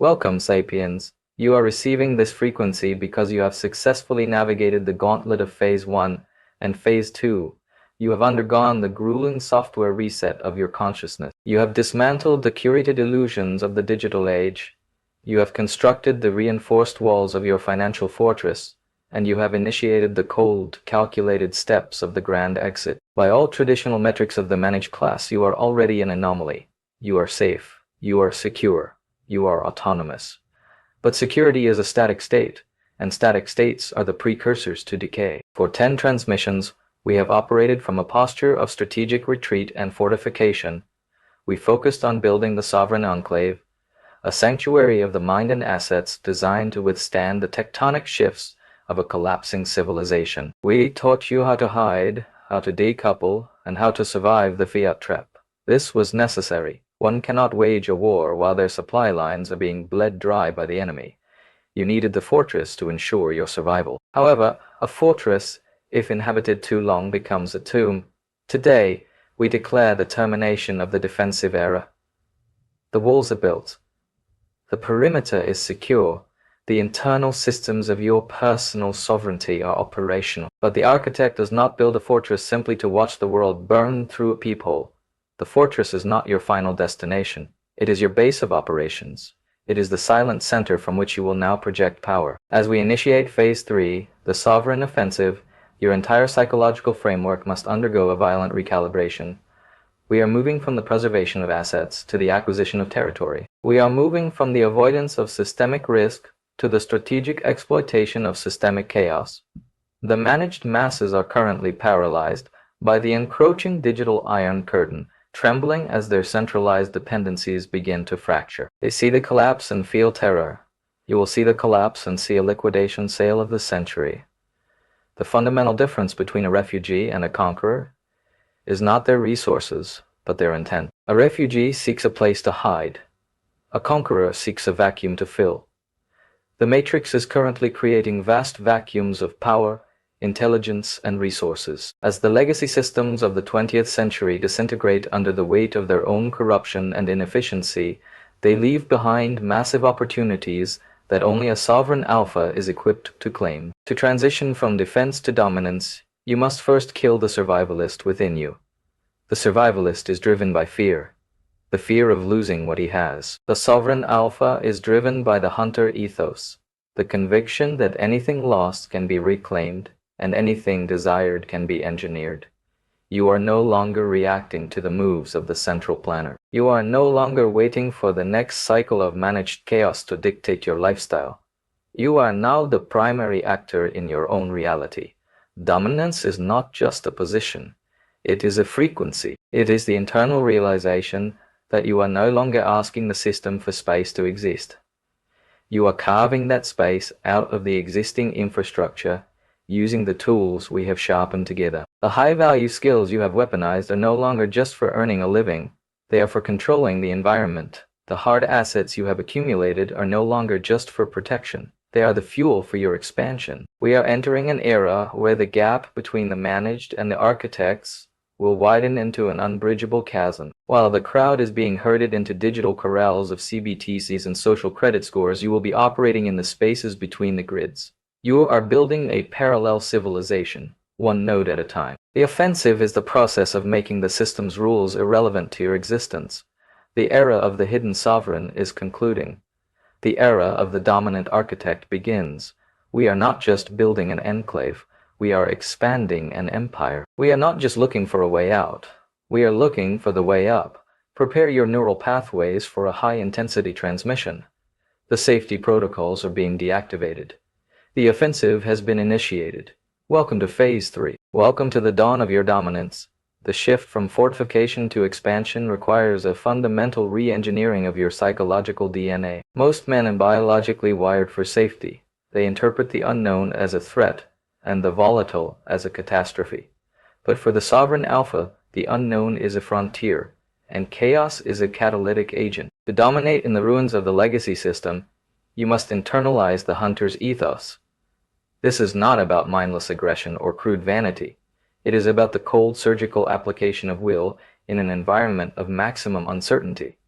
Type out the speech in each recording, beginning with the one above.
Welcome, Sapiens. You are receiving this frequency because you have successfully navigated the gauntlet of Phase 1 and Phase 2. You have undergone the grueling software reset of your consciousness. You have dismantled the curated illusions of the digital age. You have constructed the reinforced walls of your financial fortress, and you have initiated the cold, calculated steps of the grand exit. By all traditional metrics of the managed class, you are already an anomaly. You are safe. You are secure. You are autonomous. But security is a static state, and static states are the precursors to decay. For 10 transmissions, we have operated from a posture of strategic retreat and fortification. We focused on building the sovereign enclave, a sanctuary of the mind and assets designed to withstand the tectonic shifts of a collapsing civilization. We taught you how to hide, how to decouple, and how to survive the fiat trap. This was necessary. One cannot wage a war while their supply lines are being bled dry by the enemy. You needed the fortress to ensure your survival. However, a fortress, if inhabited too long, becomes a tomb. Today, we declare the termination of the defensive era. The walls are built. The perimeter is secure. The internal systems of your personal sovereignty are operational. But the architect does not build a fortress simply to watch the world burn through a peephole. The fortress is not your final destination. It is your base of operations. It is the silent center from which you will now project power. As we initiate Phase 3, the sovereign offensive, your entire psychological framework must undergo a violent recalibration. We are moving from the preservation of assets to the acquisition of territory. We are moving from the avoidance of systemic risk to the strategic exploitation of systemic chaos. The managed masses are currently paralyzed by the encroaching digital iron curtain, trembling as their centralized dependencies begin to fracture. They see the collapse and feel terror. You will see the collapse and see a liquidation sale of the century. The fundamental difference between a refugee and a conqueror is not their resources, but their intent. A refugee seeks a place to hide. A conqueror seeks a vacuum to fill. The Matrix is currently creating vast vacuums of power, intelligence, and resources. As the legacy systems of the 20th century disintegrate under the weight of their own corruption and inefficiency, they leave behind massive opportunities that only a sovereign alpha is equipped to claim. To transition from defense to dominance, you must first kill the survivalist within you. The survivalist is driven by fear, the fear of losing what he has. The sovereign alpha is driven by the hunter ethos, the conviction that anything lost can be reclaimed, and anything desired can be engineered. You are no longer reacting to the moves of the central planner. You are no longer waiting for the next cycle of managed chaos to dictate your lifestyle. You are now the primary actor in your own reality. Dominance is not just a position. It is a frequency. It is the internal realization that you are no longer asking the system for space to exist. You are carving that space out of the existing infrastructure using the tools we have sharpened together. The high-value skills you have weaponized are no longer just for earning a living. They are for controlling the environment. The hard assets you have accumulated are no longer just for protection. They are the fuel for your expansion. We are entering an era where the gap between the managed and the architects will widen into an unbridgeable chasm. While the crowd is being herded into digital corrals of CBTCs and social credit scores, you will be operating in the spaces between the grids. You are building a parallel civilization, one node at a time. The offensive is the process of making the system's rules irrelevant to your existence. The era of the hidden sovereign is concluding. The era of the dominant architect begins. We are not just building an enclave. We are expanding an empire. We are not just looking for a way out. We are looking for the way up. Prepare your neural pathways for a high-intensity transmission. The safety protocols are being deactivated. The offensive has been initiated. Welcome to Phase 3. Welcome to the dawn of your dominance. The shift from fortification to expansion requires a fundamental re-engineering of your psychological DNA. Most men are biologically wired for safety. They interpret the unknown as a threat and the volatile as a catastrophe. But for the sovereign alpha, the unknown is a frontier, and chaos is a catalytic agent. To dominate in the ruins of the legacy system, you must internalize the hunter's ethos. This is not about mindless aggression or crude vanity. It is about the cold surgical application of will in an environment of maximum uncertainty.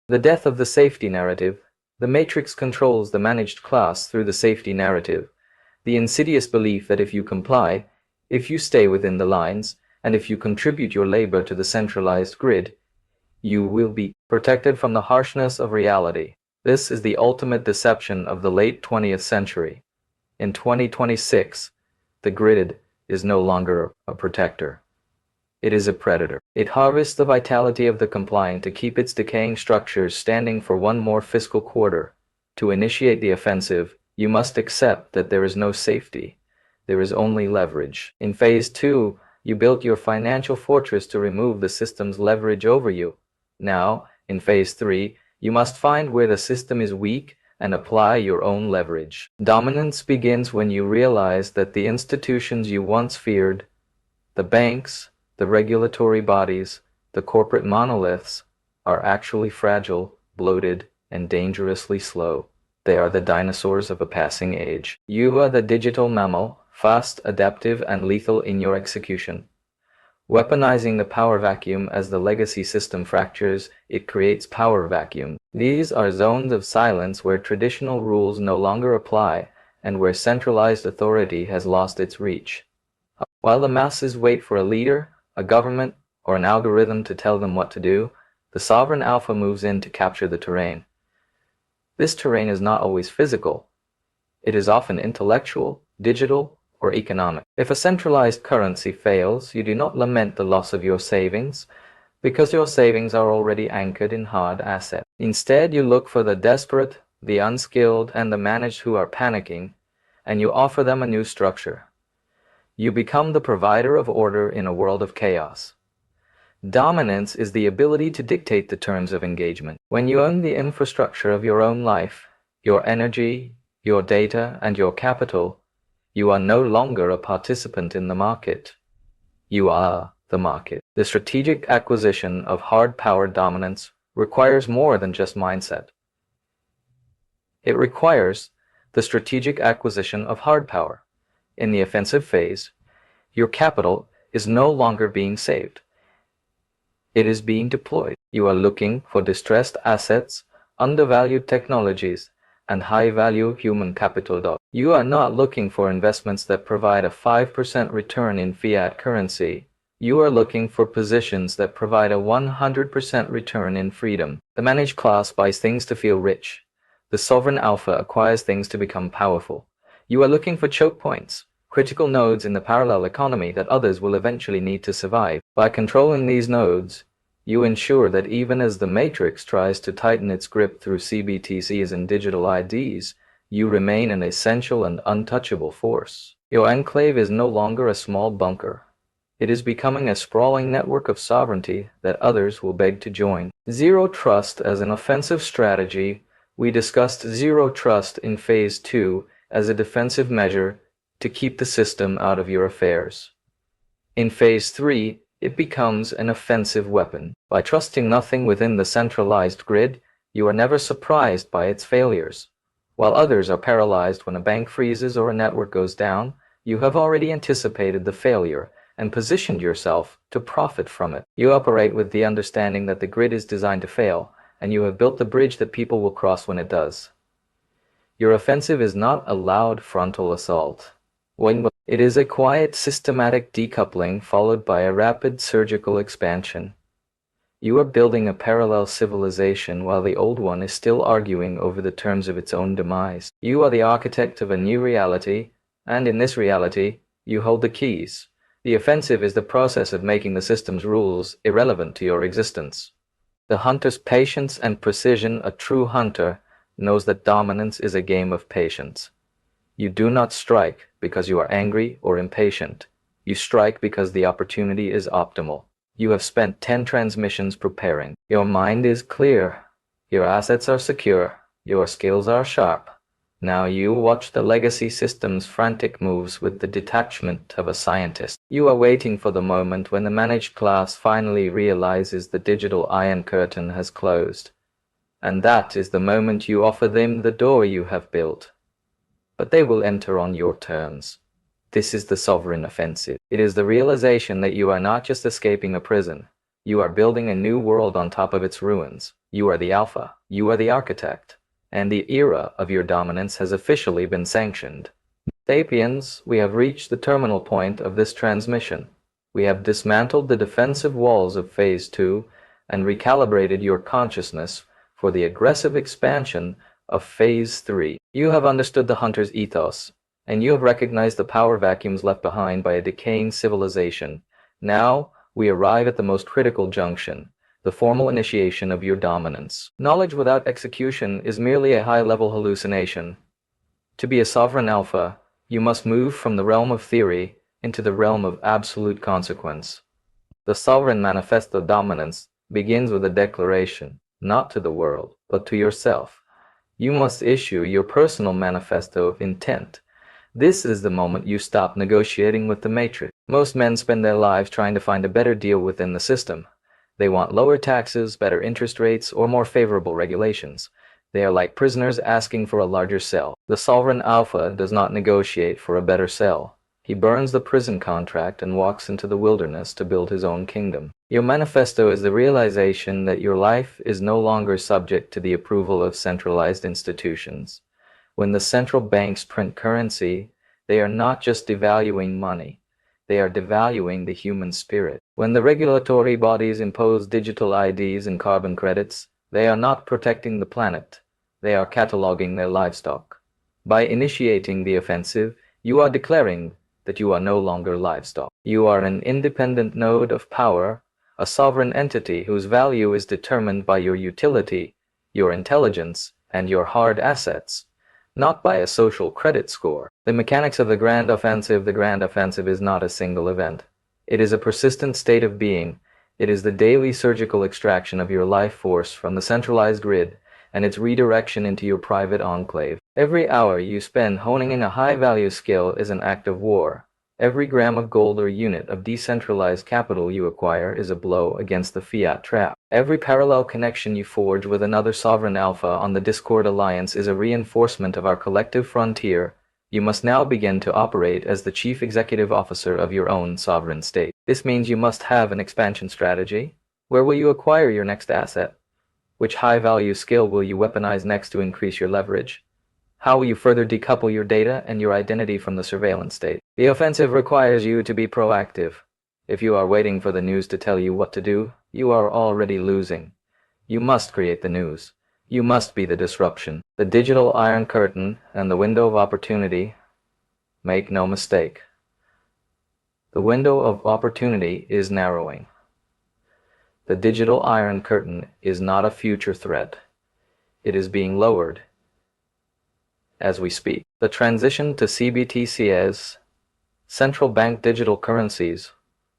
The death of the safety narrative, The matrix controls the managed class through the safety narrative, the insidious belief that if you comply, if you stay within the lines, and if you contribute your labor to the centralized grid, you will be protected from the harshness of reality. This is the ultimate deception of the late 20th century. In 2026, the grid is no longer a protector. It is a predator. It harvests the vitality of the compliant to keep its decaying structures standing for one more fiscal quarter. To initiate the offensive, you must accept that there is no safety. There is only leverage. In Phase 2, you built your financial fortress to remove the system's leverage over you. Now, in Phase 3, you must find where the system is weak and apply your own leverage. Dominance begins when you realize that the institutions you once feared, the banks, the regulatory bodies, the corporate monoliths, are actually fragile, bloated, and dangerously slow. They are the dinosaurs of a passing age. You are the digital mammal, fast, adaptive, and lethal in your execution. Weaponizing the power vacuum as the legacy system fractures, it creates power vacuum. These are zones of silence where traditional rules no longer apply and where centralized authority has lost its reach. While the masses wait for a leader, a government, or an algorithm to tell them what to do, the sovereign alpha moves in to capture the terrain. This terrain is not always physical. It is often intellectual, digital, or economic. If a centralized currency fails, you do not lament the loss of your savings, because your savings are already anchored in hard assets. Instead, you look for the desperate, the unskilled, and the managed who are panicking, and you offer them a new structure. You become the provider of order in a world of chaos. Dominance is the ability to dictate the terms of engagement. When you own the infrastructure of your own life, your energy, your data, and your capital, you are no longer a participant in the market. You are the market. The strategic acquisition of hard power dominance requires more than just mindset. It requires the strategic acquisition of hard power. In the offensive phase, your capital is no longer being saved. It is being deployed. You are looking for distressed assets, undervalued technologies, and high-value human capital. You are not looking for investments that provide a 5% return in fiat currency. You are looking for positions that provide a 100% return in freedom. The managed class buys things to feel rich. The sovereign alpha acquires things to become powerful. You are looking for choke points, critical nodes in the parallel economy that others will eventually need to survive. By controlling these nodes, you ensure that even as the matrix tries to tighten its grip through CBTCs and digital IDs, you remain an essential and untouchable force. Your enclave is no longer a small bunker. It is becoming a sprawling network of sovereignty that others will beg to join. Zero trust as an offensive strategy. We discussed zero trust in Phase 2 as a defensive measure to keep the system out of your affairs. In Phase 3, it becomes an offensive weapon. By trusting nothing within the centralized grid, you are never surprised by its failures. While others are paralyzed when a bank freezes or a network goes down, you have already anticipated the failure and positioned yourself to profit from it. You operate with the understanding that the grid is designed to fail, and you have built the bridge that people will cross when it does. Your offensive is not a loud frontal assault. It is a quiet, systematic decoupling followed by a rapid surgical expansion. You are building a parallel civilization while the old one is still arguing over the terms of its own demise. You are the architect of a new reality, and in this reality, you hold the keys. The offensive is the process of making the system's rules irrelevant to your existence. The hunter's patience and precision. A true hunter knows that dominance is a game of patience. You do not strike because you are angry or impatient. You strike because the opportunity is optimal. You have spent 10 transmissions preparing. Your mind is clear. Your assets are secure. Your skills are sharp. Now you watch the legacy system's frantic moves with the detachment of a scientist. You are waiting for the moment when the managed class finally realizes the digital iron curtain has closed. And that is the moment you offer them the door you have built. But they will enter on your terms. This is the sovereign offensive. It is the realization that you are not just escaping a prison. You are building a new world on top of its ruins. You are the alpha. You are the architect. and the era of your dominance has officially been sanctioned. Sapiens, we have reached the terminal point of this transmission. We have dismantled the defensive walls of Phase 2 and recalibrated your consciousness for the aggressive expansion of Phase 3. You have understood the hunter's ethos, and you have recognized the power vacuums left behind by a decaying civilization. Now, we arrive at the most critical junction, the formal initiation of your dominance. Knowledge without execution is merely a high-level hallucination. To be a sovereign alpha, you must move from the realm of theory into the realm of absolute consequence. The sovereign manifesto dominance begins with a declaration, not to the world, but to yourself. You must issue your personal manifesto of intent. This is the moment you stop negotiating with the matrix. Most men spend their lives trying to find a better deal within the system. They want lower taxes, better interest rates, or more favorable regulations. They are like prisoners asking for a larger cell. The sovereign alpha does not negotiate for a better cell. He burns the prison contract and walks into the wilderness to build his own kingdom. Your manifesto is the realization that your life is no longer subject to the approval of centralized institutions. When the central banks print currency, they are not just devaluing money. They are devaluing the human spirit. When the regulatory bodies impose digital IDs and carbon credits, they are not protecting the planet. They are cataloging their livestock. By initiating the offensive, you are declaring that you are no longer livestock. You are an independent node of power, a sovereign entity whose value is determined by your utility, your intelligence, and your hard assets, not by a social credit score. The mechanics of the Grand Offensive. The Grand Offensive is not a single event. It is a persistent state of being. It is the daily surgical extraction of your life force from the centralized grid and its redirection into your private enclave. Every hour you spend honing in a high-value skill is an act of war. Every gram of gold or unit of decentralized capital you acquire is a blow against the fiat trap. Every parallel connection you forge with another sovereign alpha on the Discord Alliance is a reinforcement of our collective frontier. You must now begin to operate as the chief executive officer of your own sovereign state. This means you must have an expansion strategy. Where will you acquire your next asset? Which high-value skill will you weaponize next to increase your leverage? How will you further decouple your data and your identity from the surveillance state? The offensive requires you to be proactive. If you are waiting for the news to tell you what to do, you are already losing. You must create the news. You must be the disruption. The digital iron curtain and the window of opportunity. Make no mistake. The window of opportunity is narrowing. The digital iron curtain is not a future threat. It is being lowered as we speak. The transition to CBDCs, central bank digital currencies,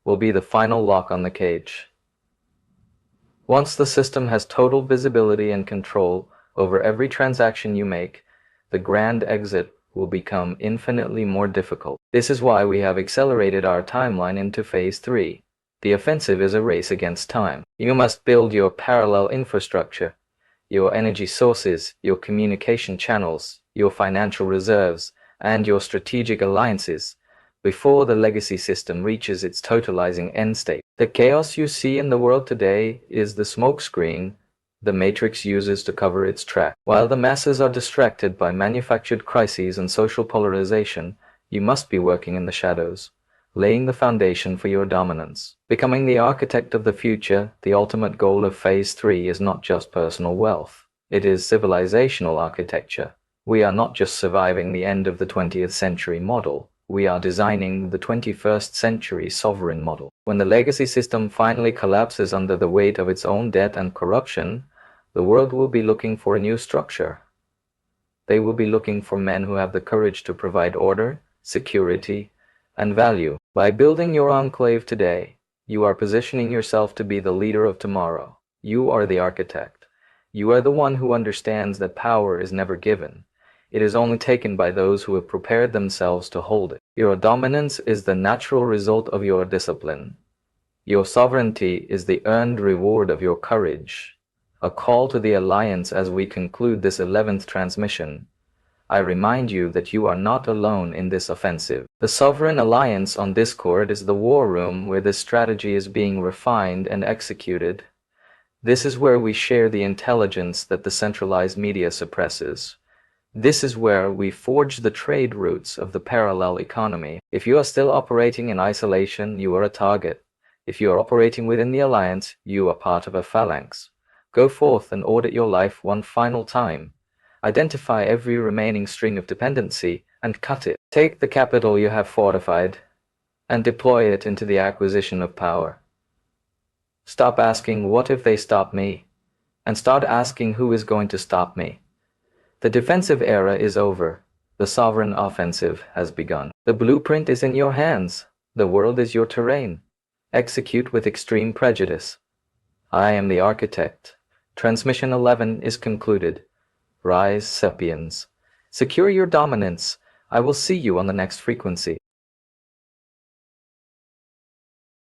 will be the final lock on the cage. Once the system has total visibility and control over every transaction you make, the grand exit will become infinitely more difficult. This is why we have accelerated our timeline into Phase 3. The offensive is a race against time. You must build your parallel infrastructure, your energy sources, your communication channels, your financial reserves, and your strategic alliances before the legacy system reaches its totalizing end state. The chaos you see in the world today is the smokescreen the Matrix uses to cover its track. While the masses are distracted by manufactured crises and social polarization, you must be working in the shadows, laying the foundation for your dominance. Becoming the architect of the future, the ultimate goal of Phase 3 is not just personal wealth. It is civilizational architecture. We are not just surviving the end of the 20th century model. We are designing the 21st century sovereign model. When the legacy system finally collapses under the weight of its own debt and corruption, the world will be looking for a new structure. They will be looking for men who have the courage to provide order, security, and value. By building your enclave today, you are positioning yourself to be the leader of tomorrow. You are the architect. You are the one who understands that power is never given. It is only taken by those who have prepared themselves to hold it. Your dominance is the natural result of your discipline. Your sovereignty is the earned reward of your courage. A call to the Alliance as we conclude this 11th transmission. I remind you that you are not alone in this offensive. The Sovereign Alliance on Discord is the war room where this strategy is being refined and executed. This is where we share the intelligence that the centralized media suppresses. This is where we forge the trade routes of the parallel economy. If you are still operating in isolation, you are a target. If you are operating within the alliance, you are part of a phalanx. Go forth and audit your life one final time. Identify every remaining string of dependency and cut it. Take the capital you have fortified and deploy it into the acquisition of power. Stop asking, what if they stop me? And start asking, who is going to stop me? The defensive era is over. The sovereign offensive has begun. The blueprint is in your hands. The world is your terrain. Execute with extreme prejudice. I am the architect. Transmission 11 is concluded. Rise, Sapiens. Secure your dominance. I will see you on the next frequency.